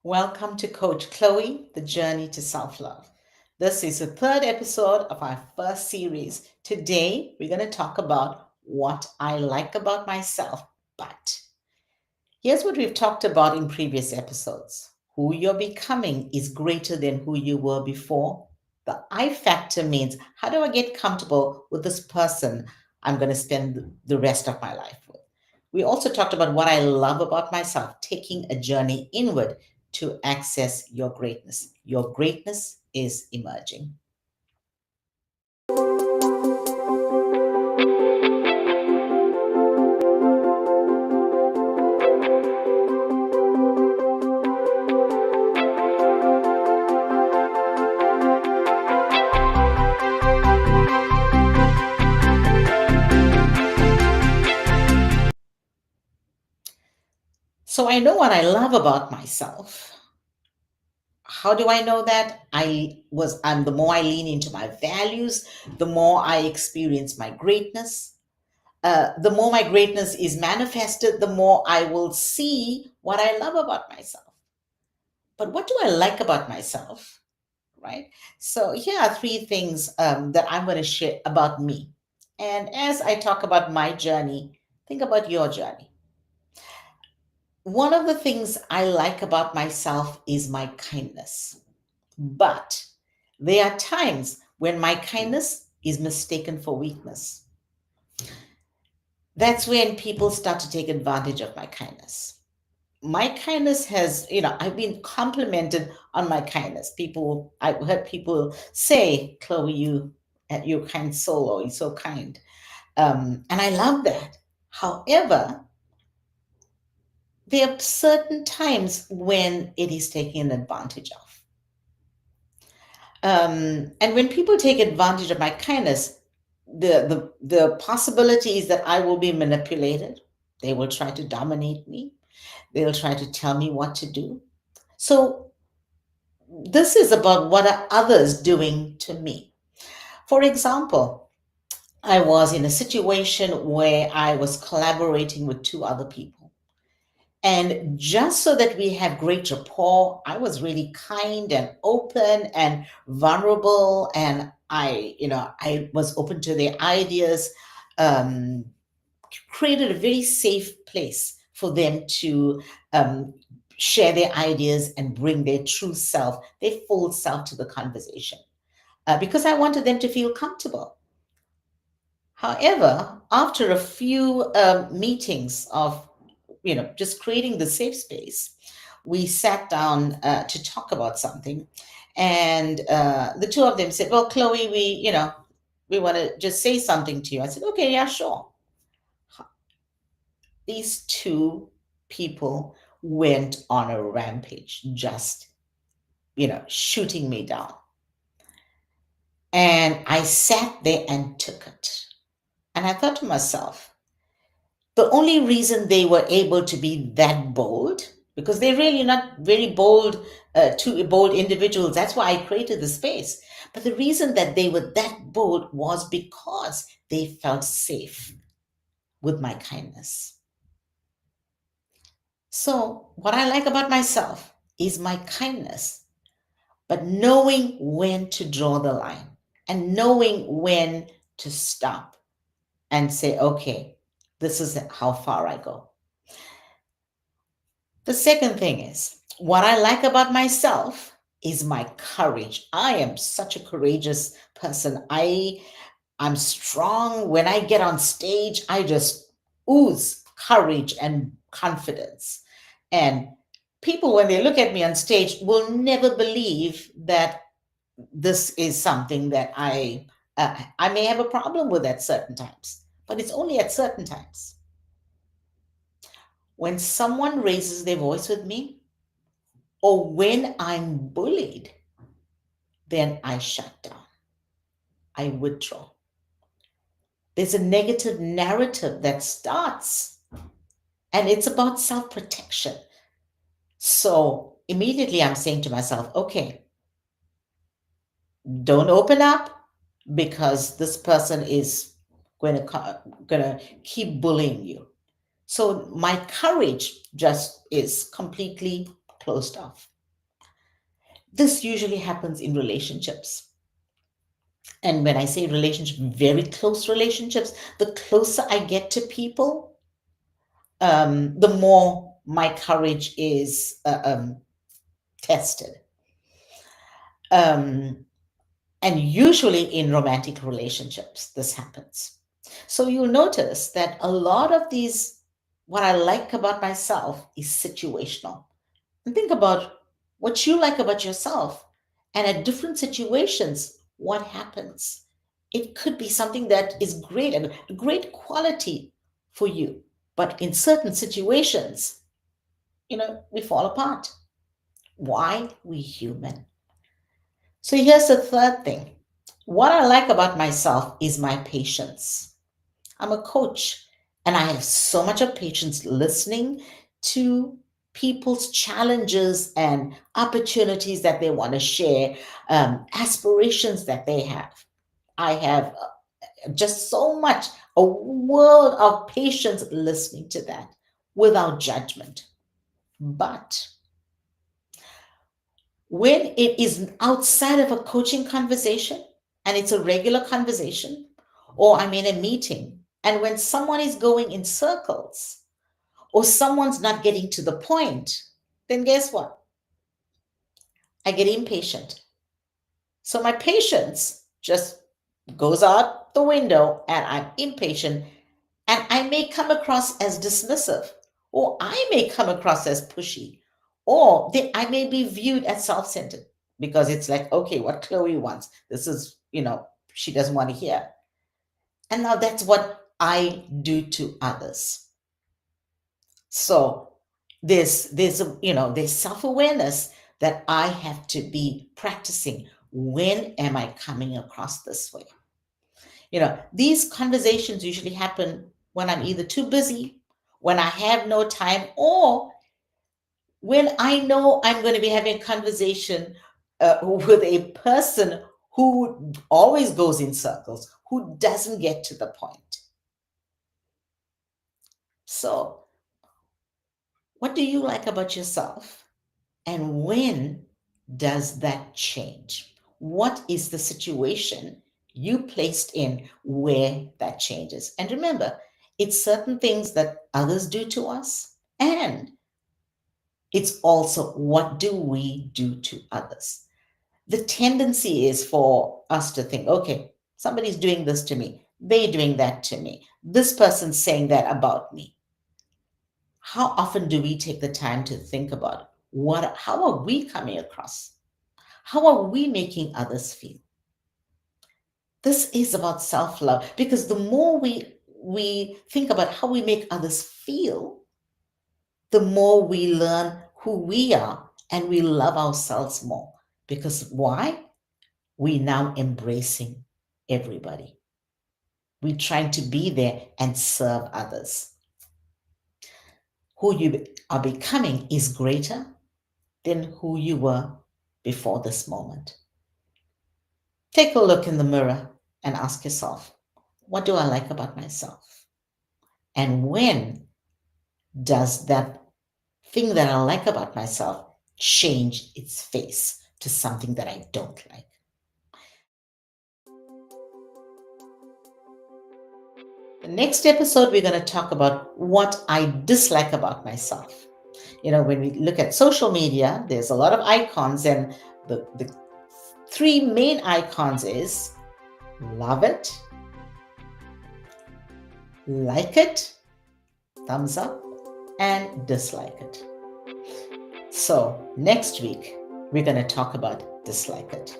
Welcome to Coach Chloe, The Journey to Self Love. This is the third episode of our first series. Today, we're going to talk about what I like about myself, but here's what we've talked about in previous episodes. Who you're becoming is greater than who you were before. The I factor means how do I get comfortable with this person I'm going to spend the rest of my life with? We also talked about what I love about myself, taking a journey inward to access your greatness. Your greatness is emerging. So I know what I love about myself. How do I know that? I'm the more I lean into my values, the more I experience my greatness. The more my greatness is manifested, the more I will see what I love about myself. But what do I like about myself? Right? So here are three things that I'm going to share about me. And as I talk about my journey, think about your journey. One of the things I like about myself is my kindness. But there are times when my kindness is mistaken for weakness. That's when people start to take advantage of my kindness. My kindness has, I've been complimented on my kindness. I've heard people say, Chloe, you're a kind soul, or you're so kind. And I love that. However, there are certain times when it is taken advantage of. And when people take advantage of my kindness, the possibility is that I will be manipulated. They will try to dominate me. They'll try to tell me what to do. So this is about what are others doing to me. For example, I was in a situation where I was collaborating with two other people. And just so that we have great rapport, I was really kind and open and vulnerable. And I was open to their ideas, um, created a very safe place for them to um, share their ideas and bring their true self, their full self to the conversation. Because I wanted them to feel comfortable. However, after a few meetings of just creating the safe space, we sat down to talk about something, and the two of them said, "Well, Chloe, we want to just say something to you." I said, "Okay, yeah, sure." These two people went on a rampage, just shooting me down, and I sat there and took it, and I thought to myself, the only reason they were able to be that bold, because they're really not very bold, two bold individuals. That's why I created the space. But the reason that they were that bold was because they felt safe with my kindness. So, what I like about myself is my kindness, but knowing when to draw the line and knowing when to stop and say, okay, this is how far I go. The second thing is, what I like about myself is my courage. I am such a courageous person. I'm strong. When I get on stage, I just ooze courage and confidence. And people, when they look at me on stage, will never believe that this is something that I may have a problem with at certain times, but it's only at certain times. When someone raises their voice with me, or when I'm bullied, then I shut down. I withdraw. There's a negative narrative that starts, and it's about self protection. So immediately I'm saying to myself, okay, don't open up because this person is going to keep bullying you. So my courage just is completely closed off. This usually happens in relationships. And when I say relationship, very close relationships, the closer I get to people, the more my courage is tested. Um, and usually in romantic relationships, this happens. So you'll notice that a lot of these, what I like about myself is situational. And think about what you like about yourself. And at different situations, what happens? It could be something that is great and a great quality for you. But in certain situations, we fall apart. Why? We human. So here's the third thing. What I like about myself is my patience. I'm a coach and I have so much of patience listening to people's challenges and opportunities that they want to share, aspirations that they have. I have just so much, a world of patience listening to that without judgment. But when it is outside of a coaching conversation and it's a regular conversation, or I'm in a meeting, and when someone is going in circles or someone's not getting to the point, then guess what? I get impatient. So my patience just goes out the window and I'm impatient, and I may come across as dismissive, or I may come across as pushy, or I may be viewed as self centered because it's like, okay, what Chloe wants, this is, she doesn't want to hear. And now that's what I do to others. So there's self awareness that I have to be practicing. When am I coming across this way? These conversations usually happen when I'm either too busy, when I have no time, or when I know I'm going to be having a conversation with a person who always goes in circles, who doesn't get to the point. So, what do you like about yourself? And when does that change? What is the situation you placed in where that changes? And remember, it's certain things that others do to us, and it's also what do we do to others. The tendency is for us to think, okay, somebody's doing this to me, they're doing that to me, this person's saying that about me. How often do we take the time to think about how are we coming across? How are we making others feel? This is about self-love, because the more we think about how we make others feel, the more we learn who we are and we love ourselves more. Because why? We now embracing everybody. We're trying to be there and serve others. Who you are becoming is greater than who you were before this moment. Take a look in the mirror and ask yourself, what do I like about myself? And when does that thing that I like about myself change its face to something that I don't like? The next episode, we're going to talk about what I dislike about myself. When we look at social media, there's a lot of icons, and the three main icons is love it, like it, thumbs up, and dislike it. So next week, we're going to talk about dislike it.